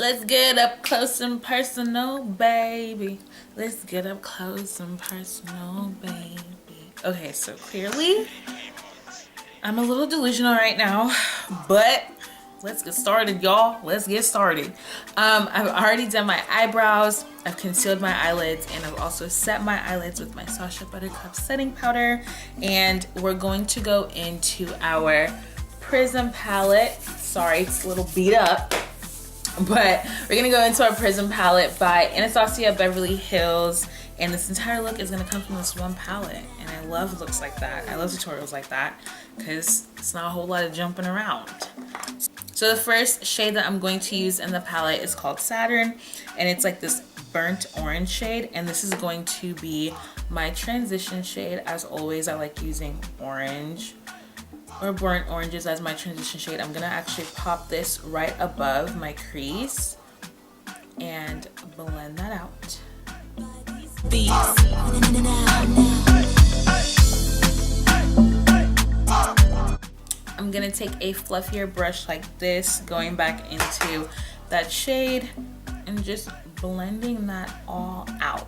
Let's get up close and personal, baby. Let's get up close and personal, baby. Okay, so clearly I'm a little delusional right now, but let's get started, y'all. Let's get started. I've already done my eyebrows, I've concealed my eyelids, and I've also set my eyelids with my Sasha Buttercup setting powder. And we're going to go into our Prism palette. Sorry, it's a little beat up, but we're gonna go into our Prism palette by Anastasia Beverly Hills. And this entire look is gonna come from this one palette. And I love looks like that. I love tutorials like that because it's not a whole lot of jumping around. So the first shade that I'm going to use in the palette is called Saturn, and it's like this burnt orange shade, and this is going to be my transition shade. As always, I like using orange or burnt oranges as my transition shade. I'm gonna actually pop this right above my crease and blend that out. I'm gonna take a fluffier brush like this, going back into that shade and just blending that all out.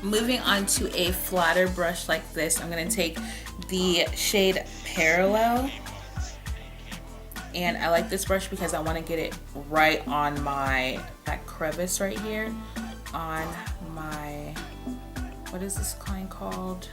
Moving on to a flatter brush like this, I'm gonna take the shade Parallel. And I like this brush because I want to get it right on that crevice right here on my, what is this kind called?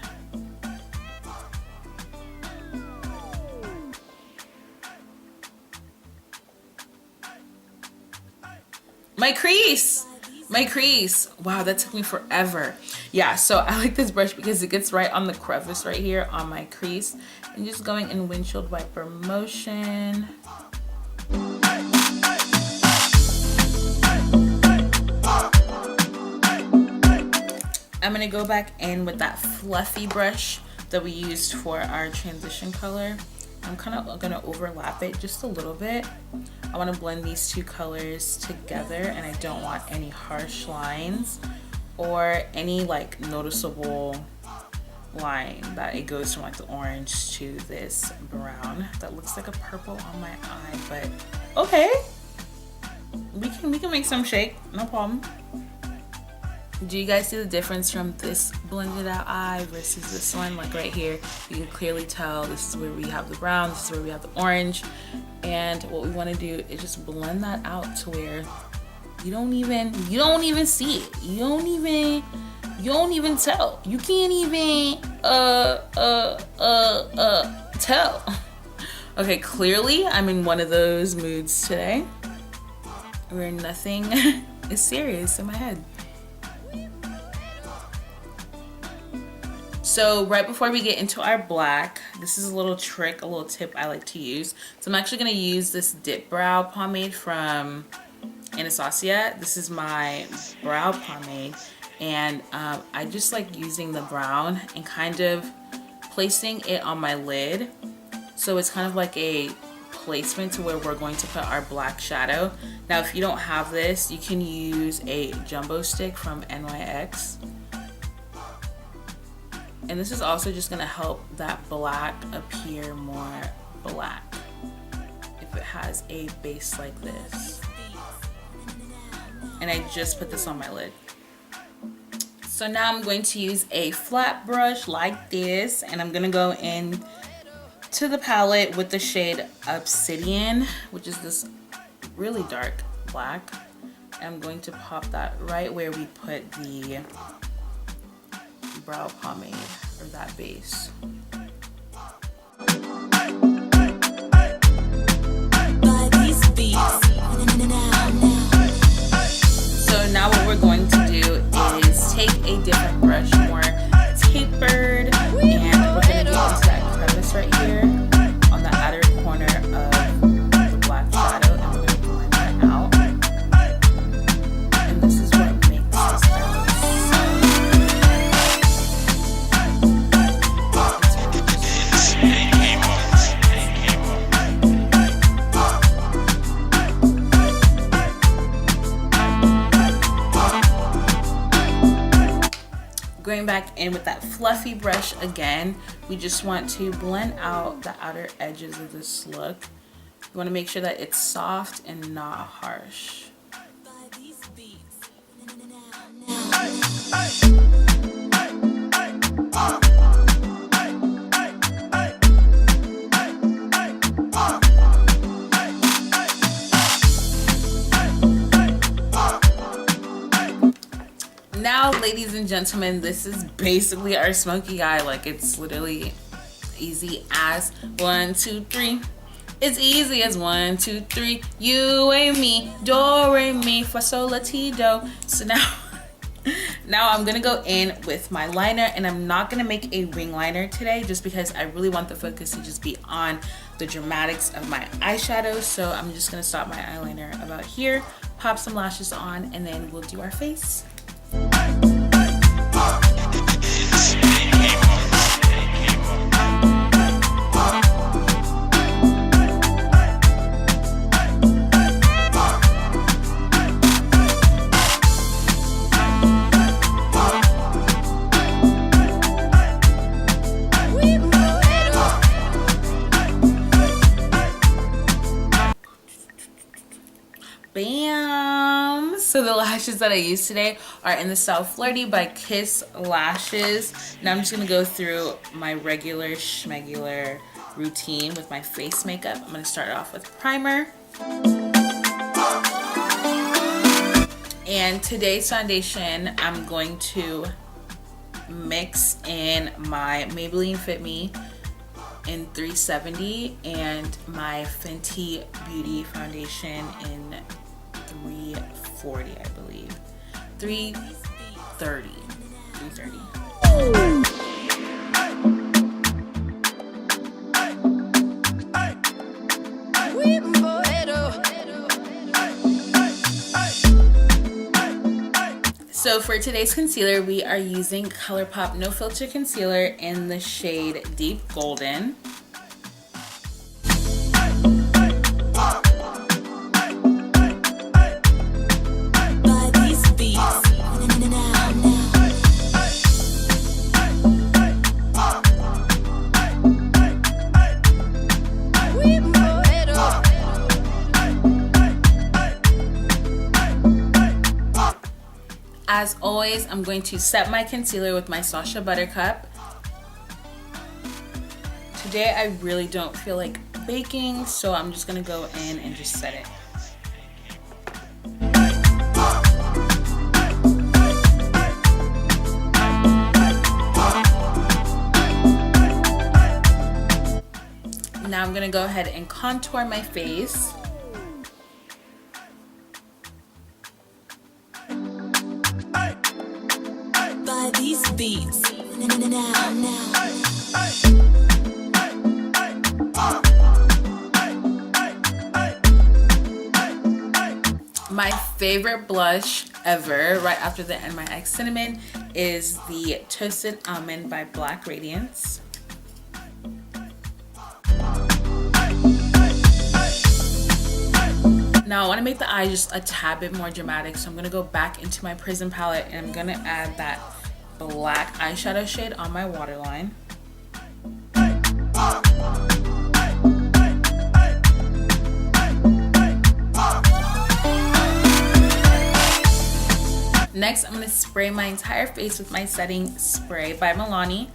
My crease! My crease. Wow, that took me forever. Yeah, so I like this brush because it gets right on the crevice right here on my crease. And just going in windshield wiper motion. I'm gonna go back in with that fluffy brush that we used for our transition color. I'm kind of gonna overlap it just a little bit. I want to blend these two colors together, and I don't want any harsh lines or any like noticeable line that it goes from like the orange to this brown that looks like a purple on my eye. But okay, we can make some shake, no problem. Do you guys see the difference from this blended out eye versus this one? Like right here, you can clearly tell this is where we have the brown, this is where we have the orange. And what we want to do is just blend that out to where you don't even see it. You don't even tell. You can't even tell. Okay, clearly I'm in one of those moods today where nothing is serious in my head. So right before we get into our black, this is a little trick, a little tip I like to use. So I'm actually gonna use this Dip Brow Pomade from Anastasia. This is my brow pomade, and I just like using the brown and kind of placing it on my lid. So it's kind of like a placement to where we're going to put our black shadow. Now if you don't have this, you can use a jumbo stick from NYX. And this is also just gonna help that black appear more black if it has a base like this. And I just put this on my lid. So now I'm going to use a flat brush like this, and I'm gonna go in to the palette with the shade Obsidian, which is this really dark black. I'm going to pop that right where we put the brow pomade or that base. So now what we're going to do is take a different brush, more tapered, and we're going to get into that crevice right here on the outer corner of the black shadow, and we're going to blend that out. And this is what makes this balance. back in with that fluffy brush again. We just want to blend out the outer edges of this look. You want to make sure that it's soft and not harsh. Now, ladies and gentlemen, this is basically our smoky eye. Like, it's literally easy as 1, 2, 3. It's easy as 1, 2, 3. You and me, do re mi fa sol la ti do. So now I'm gonna go in with my liner, and I'm not gonna make a wing liner today just because I really want the focus to just be on the dramatics of my eyeshadow. So I'm just gonna stop my eyeliner about here, pop some lashes on, and then we'll do our face. Bam! So the lashes that I use today are in the style Flirty by Kiss Lashes. Now I'm just gonna go through my regular schmegular routine with my face makeup. I'm gonna start off with primer. And today's foundation, I'm going to mix in my Maybelline Fit Me in 370 and my Fenty Beauty foundation in 340, I believe. 330. So for today's concealer, we are using ColourPop No Filter Concealer in the shade Deep Golden. As always, I'm going to set my concealer with my Sacha Buttercup. Today I really don't feel like baking, so I'm just gonna go in and just set it. Now I'm gonna go ahead and contour my face. These beats. My favorite blush ever, right after the NYX Cinnamon, is the Toasted Almond by Black Radiance. Now I want to make the eye just a tad bit more dramatic, so I'm going to go back into my Prism palette and I'm going to add that black eyeshadow shade on my waterline. Next, I'm going to spray my entire face with my setting spray by Milani.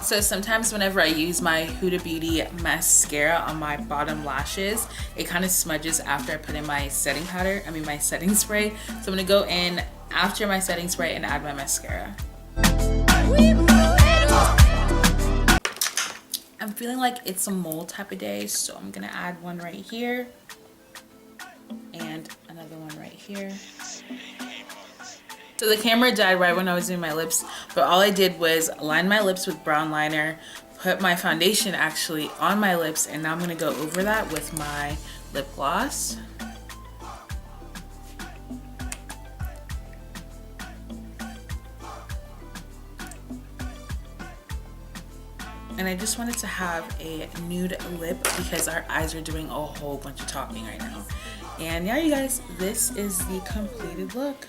So sometimes whenever I use my Huda Beauty mascara on my bottom lashes, it kind of smudges after I put in my setting powder, my setting spray. So I'm gonna go in after my setting spray and add my mascara. I'm feeling like it's a mole type of day, so I'm gonna add one right here and another one right here. So the camera died right when I was doing my lips, but all I did was line my lips with brown liner, put my foundation actually on my lips, and now I'm gonna go over that with my lip gloss. And I just wanted to have a nude lip because our eyes are doing a whole bunch of talking right now. And yeah, you guys, this is the completed look.